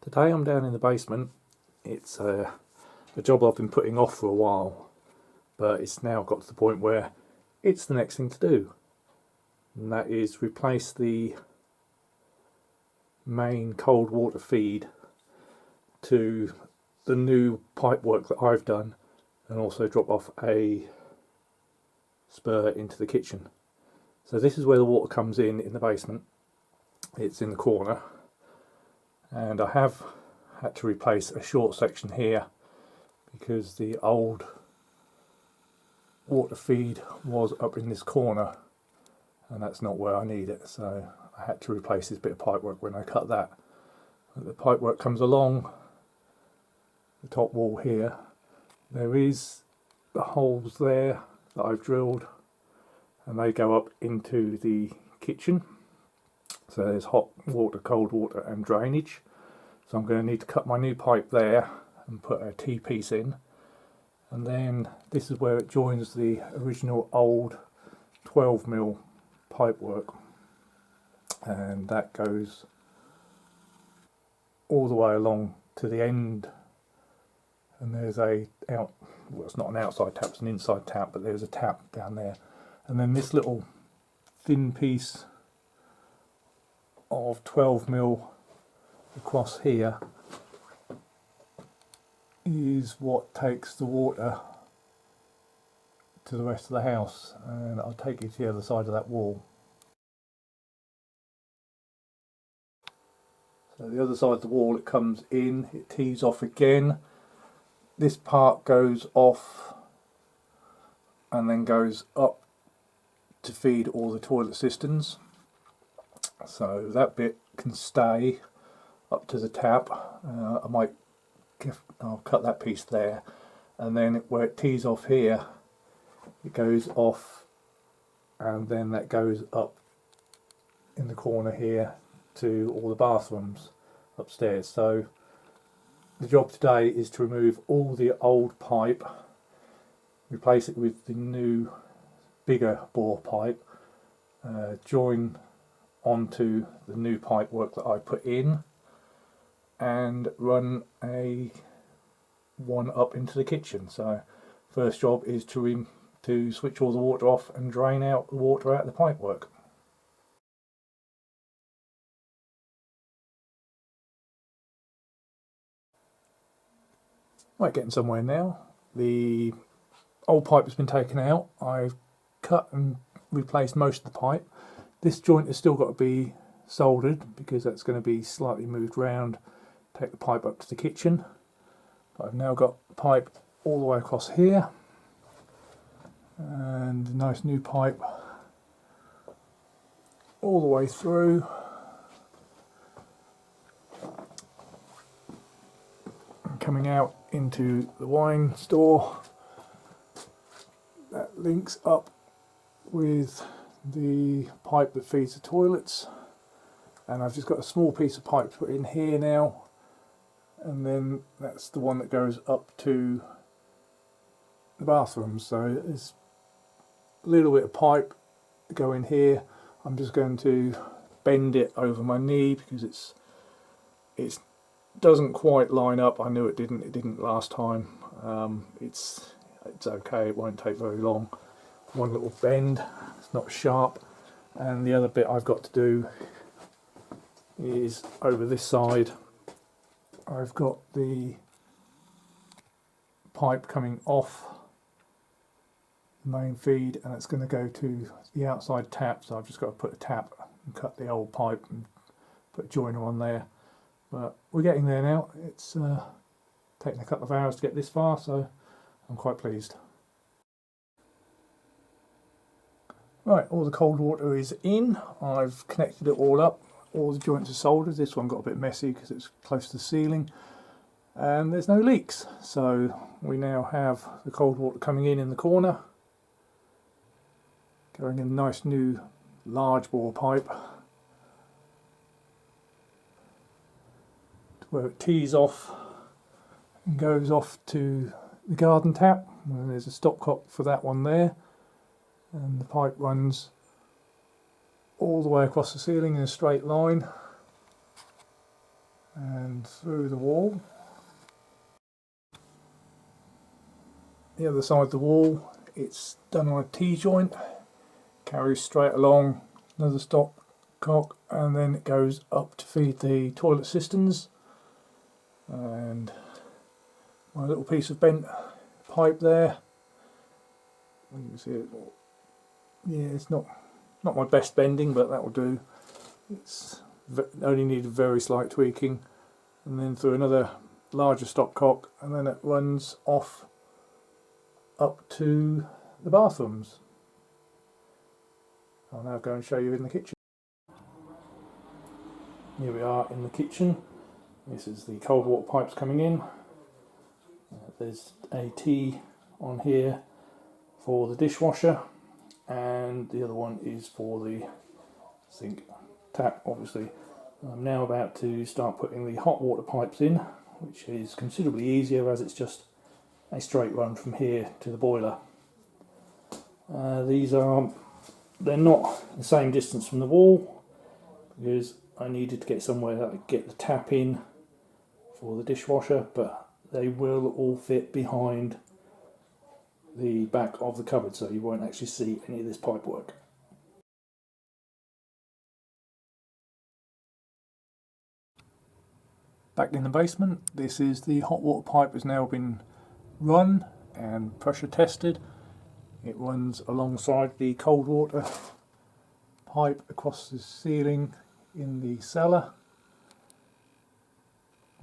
Today I'm down in the basement. It's a job I've been putting off for a while, but it's now got to the point where it's the next thing to do, and that is replace the main cold water feed to the new pipe work that I've done, and also drop off a spur into the kitchen. So this is where the water comes in the basement. It's in the corner, and I have had to replace a short section here because the old water feed was up in this corner, and that's not where I need it, so I had to replace this bit of pipework when I cut that. The pipework comes along the top wall here. There is the holes there that I've drilled, and they go up into the kitchen. So there's hot water, cold water and drainage. So I'm going to need to cut my new pipe there and put a T-piece in. And then this is where it joins the original old 12mm pipework. And that goes all the way along to the end. And there's well, it's not an outside tap, it's an inside tap, but there's a tap down there. And then this little thin piece of 12mm across here is what takes the water to the rest of the house, and I'll take you to the other side of that wall. So the other side of the wall, it comes in, it tees off again. This part goes off and then goes up to feed all the toilet cisterns. So that bit can stay up to the tap. I'll cut that piece there, and then where it tees off here, it goes off, and then that goes up in the corner here to all the bathrooms upstairs. So the job today is to remove all the old pipe, replace it with the new bigger bore pipe, join onto the new pipe work that I put in, and run one up into the kitchen. So first job is to switch all the water off and drain out the water out of the pipe work. Right, getting somewhere now. The old pipe has been taken out. I've cut and replaced most of the pipe. This joint has still got to be soldered because that's going to be slightly moved round, take the pipe up to the kitchen. But I've now got pipe all the way across here, and a nice new pipe all the way through. Coming out into the wine store, that links up with the pipe that feeds the toilets, and I've just got a small piece of pipe to put in here now, and then that's the one that goes up to the bathrooms. So there's a little bit of pipe to go in here. I'm just going to bend it over my knee because it doesn't quite line up. I knew it didn't last time. It's okay, it won't take very long. One little bend, it's not sharp, and the other bit I've got to do is over this side. I've got the pipe coming off the main feed, and it's going to go to the outside tap, so I've just got to put a tap and cut the old pipe and put a joiner on there. But we're getting there now. It's taken a couple of hours to get this far, so I'm quite pleased. Right, all the cold water is in. I've connected it all up. All the joints are soldered. This one got a bit messy because it's close to the ceiling. And there's no leaks. So we now have the cold water coming in the corner, going in a nice new large bore pipe, where it tees off and goes off to the garden tap, and there's a stopcock for that one there, and the pipe runs all the way across the ceiling in a straight line, and through the wall. The other side of the wall, it's done on a T-joint, carries straight along, another stop cock, and then it goes up to feed the toilet cisterns. And my little piece of bent pipe there, you can see it. Yeah, it's not my best bending, but that will do. It's only needed very slight tweaking, and then through another larger stopcock, and then it runs off up to the bathrooms. I'll now go and show you in the kitchen. Here we are in the kitchen. This is the cold water pipes coming in. There's a T on here for the dishwasher, and the other one is for the sink tap, obviously. I'm now about to start putting the hot water pipes in, which is considerably easier as it's just a straight run from here to the boiler. They're not the same distance from the wall, because I needed to get somewhere that I could get the tap in for the dishwasher, but they will all fit behind the back of the cupboard, so you won't actually see any of this pipe work. Back in the basement, this is the hot water pipe has now been run and pressure tested. It runs alongside the cold water pipe across the ceiling in the cellar.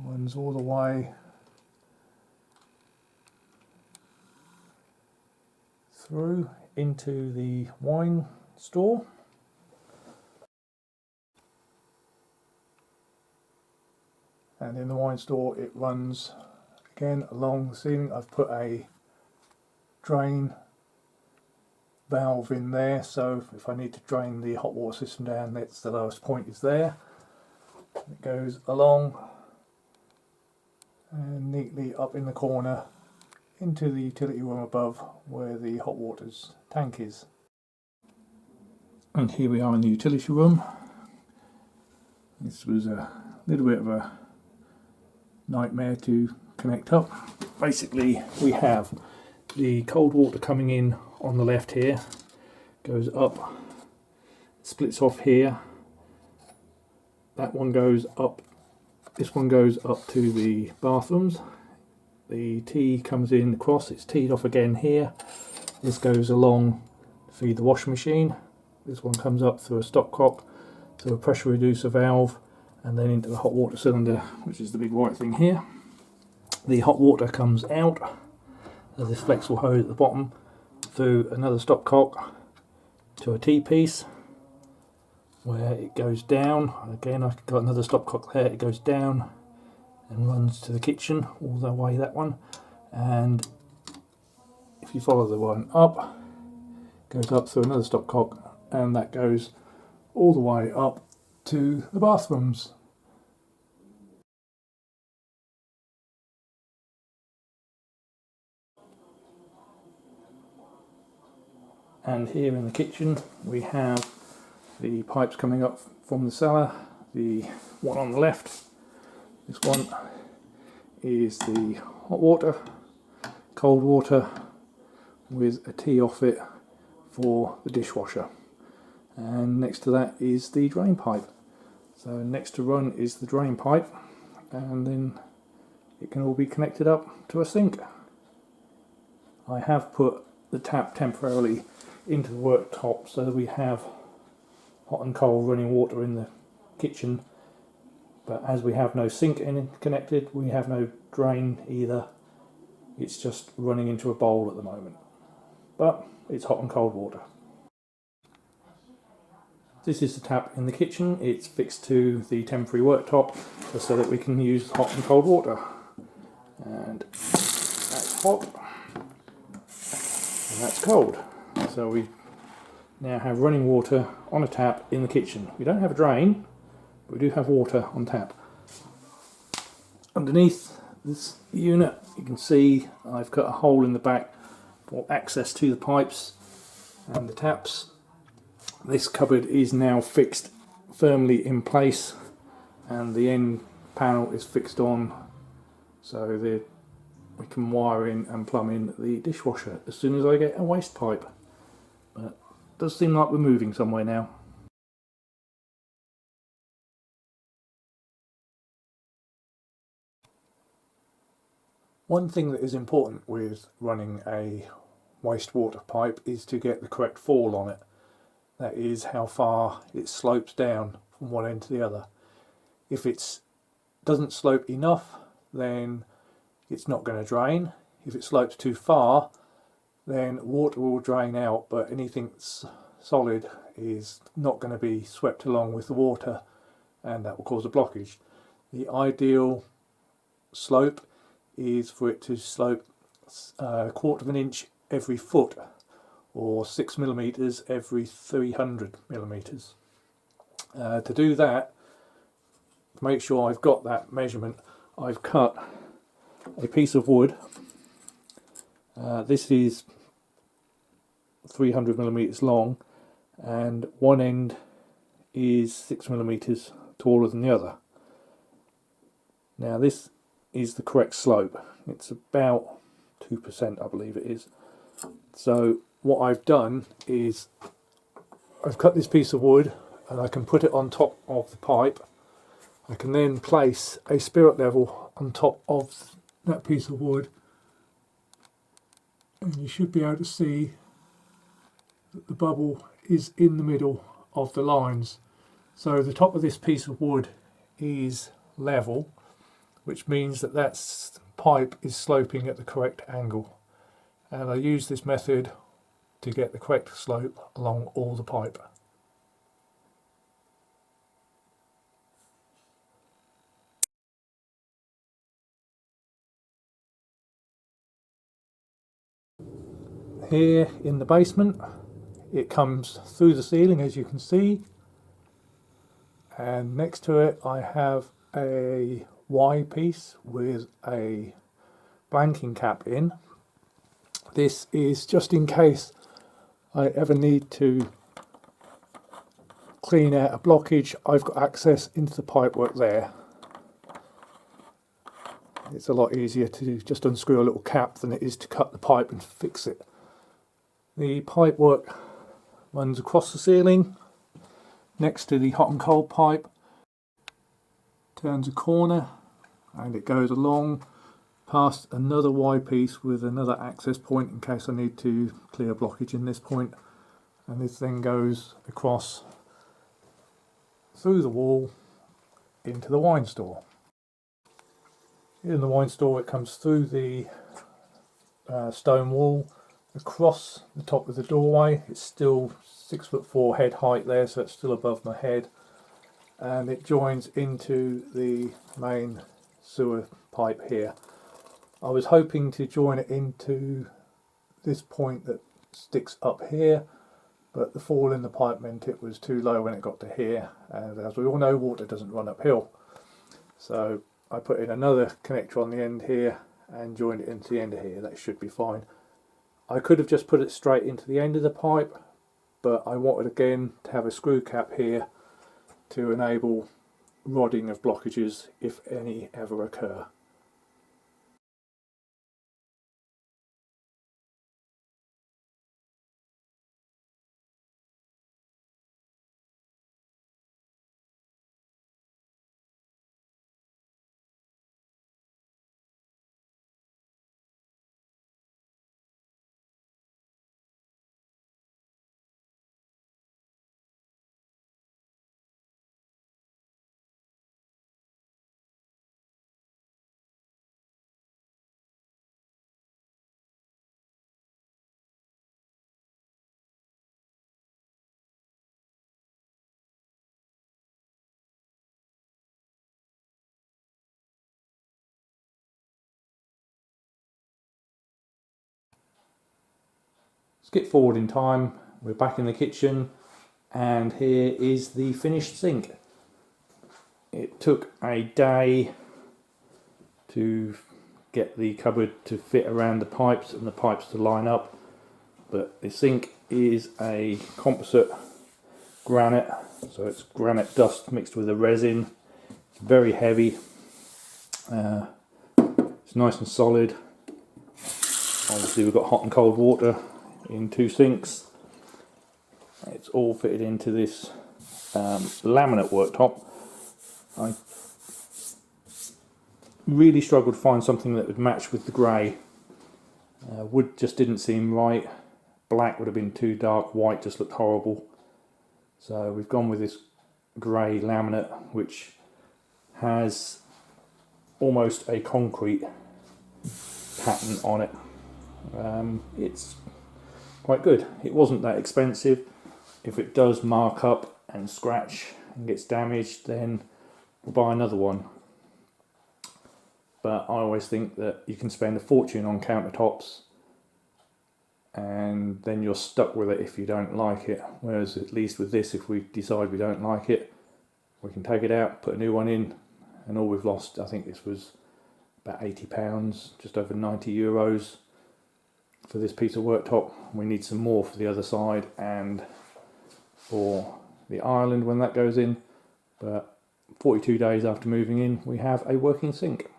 Runs all the way through into the wine store. And in the wine store it runs again along the ceiling. I've put a drain valve in there, so if I need to drain the hot water system down, that's the lowest point is there. It goes along and neatly up in the corner into the utility room above where the hot water's tank is. And here we are in the utility room. This was a little bit of a nightmare to connect up. Basically we have the cold water coming in on the left here, goes up, splits off here, that one goes up, this one goes up to the bathrooms, the T comes in across, it's teed off again here, this goes along to feed the washing machine, this one comes up through a stopcock, through a pressure reducer valve, and then into the hot water cylinder, which is the big white thing here. The hot water comes out of this flexible hose at the bottom through another stopcock to a T-piece where it goes down. Again, I've got another stopcock there, it goes down and runs to the kitchen all the way, that one. And if you follow the one up, it goes up through another stopcock, and that goes all the way up to the bathrooms. And here in the kitchen we have the pipes coming up from the cellar. The one on the left, this one is the hot water, cold water with a T off it for the dishwasher. And next to that is the drain pipe. So next to run is the drain pipe, and then it can all be connected up to a sink. I have put the tap temporarily into the worktop so that we have hot and cold running water in the kitchen, but as we have no sink connected, we have no drain either. It's just running into a bowl at the moment, but it's hot and cold water. This is the tap in the kitchen. It's fixed to the temporary worktop so that we can use hot and cold water. And that's hot and that's cold. So we now have running water on a tap in the kitchen. We don't have a drain, but we do have water on tap. Underneath this unit you can see I've cut a hole in the back for access to the pipes and the taps. This cupboard is now fixed firmly in place, and the end panel is fixed on, so we can wire in and plumb in the dishwasher as soon as I get a waste pipe. But it does seem like we're moving somewhere now. One thing that is important with running a wastewater pipe is to get the correct fall on it. That is how far it slopes down from one end to the other. If it doesn't slope enough, then it's not going to drain. If it slopes too far, then water will drain out, but anything that's solid is not going to be swept along with the water, and that will cause a blockage. The ideal slope is for it to slope a quarter of an inch every foot, or 6 millimeters every 300 millimeters. To do that, to make sure I've got that measurement, I've cut a piece of wood. This is 300 millimeters long, and one end is 6 millimeters taller than the other. Now this is the correct slope. It's about 2%, I believe it is. So what I've done is I've cut this piece of wood and I can put it on top of the pipe. I can then place a spirit level on top of that piece of wood, and you should be able to see that the bubble is in the middle of the lines. So the top of this piece of wood is level, which means that that pipe is sloping at the correct angle. And I use this method to get the correct slope along all the pipe. Here in the basement, it comes through the ceiling, as you can see, and next to it I have a Y piece with a blanking cap in. This is just in case I ever need to clean out a blockage. I've got access into the pipework there. It's a lot easier to just unscrew a little cap than it is to cut the pipe and fix it. The pipework runs across the ceiling next to the hot and cold pipe, turns a corner, and it goes along past another Y piece with another access point in case I need to clear a blockage in this point, and this then goes across through the wall into the wine store. In the wine store, it comes through the stone wall across the top of the doorway. It's still 6'4" head height there, so it's still above my head, and it joins into the main sewer pipe here. I was hoping to join it into this point that sticks up here, but the fall in the pipe meant it was too low when it got to here, and as we all know, water doesn't run uphill. So I put in another connector on the end here and joined it into the end of here. That should be fine. I could have just put it straight into the end of the pipe, but I wanted again to have a screw cap here to enable rodding of blockages if any ever occur. Skip forward in time, we're back in the kitchen, and here is the finished sink. It took a day to get the cupboard to fit around the pipes and the pipes to line up, but the sink is a composite granite, so it's granite dust mixed with a resin. It's very heavy, It's nice and solid. Obviously we've got hot and cold water in 2 sinks. It's all fitted into this laminate worktop. I really struggled to find something that would match with the grey. Wood just didn't seem right. Black would have been too dark. White just looked horrible. So we've gone with this grey laminate, which has almost a concrete pattern on it. It's quite good. It wasn't that expensive. If it does mark up and scratch and gets damaged, then we'll buy another one. But I always think that you can spend a fortune on countertops and then you're stuck with it if you don't like it. Whereas at least with this, if we decide we don't like it, we can take it out, put a new one in, and all we've lost, I think this was about £80, just over 90 euros for this piece of worktop. We need some more for the other side and for the island when that goes in. But 42 days after moving in, we have a working sink.